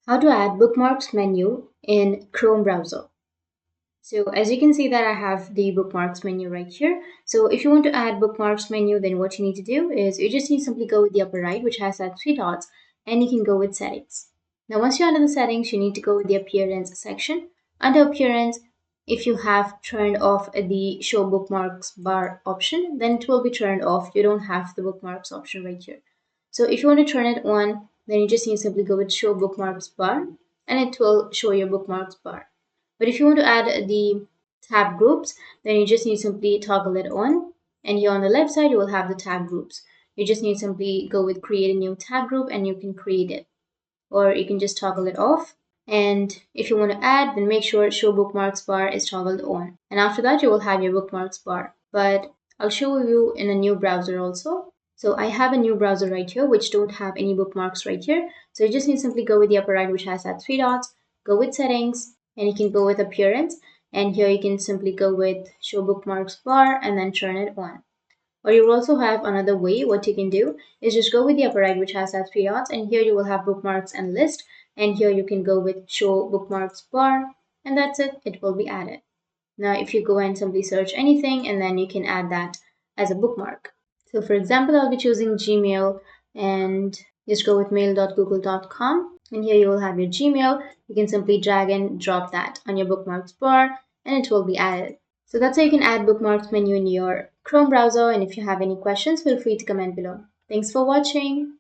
How to add bookmarks menu in Chrome browser. So as you can see that I have the bookmarks menu right here. So if you want to add bookmarks menu, then what you need to do is you just need to simply go with the upper right, which has that three dots, and you can go with settings. Now once you're under the settings, you need to go with the appearance section. Under appearance, if you have turned off the show bookmarks bar option, then it will be turned off. You don't have the bookmarks option right here. So if you want to turn it on, then you just need to simply go with show bookmarks bar, and it will show your bookmarks bar. But if you want to add the tab groups, then you just need to simply toggle it on. And here on the left side, you will have the tab groups. You just need to simply go with create a new tab group and you can create it. Or you can just toggle it off. And if you want to add, then make sure show bookmarks bar is toggled on. And after that, you will have your bookmarks bar. But I'll show you in a new browser also. So I have a new browser right here, which don't have any bookmarks right here. So you just need to simply go with the upper right, which has that three dots, go with settings, and you can go with appearance. And here you can simply go with show bookmarks bar and then turn it on. Or you will also have another way. What you can do is just go with the upper right, which has that three dots, and here you will have bookmarks and list. And here you can go with show bookmarks bar, and that's it. It will be added. Now, if you go and simply search anything, and then you can add that as a bookmark. So for example, I'll be choosing Gmail and just go with mail.google.com. And here you will have your Gmail. You can simply drag and drop that on your bookmarks bar and it will be added. So that's how you can add bookmarks menu in your Chrome browser. And if you have any questions, feel free to comment below. Thanks for watching.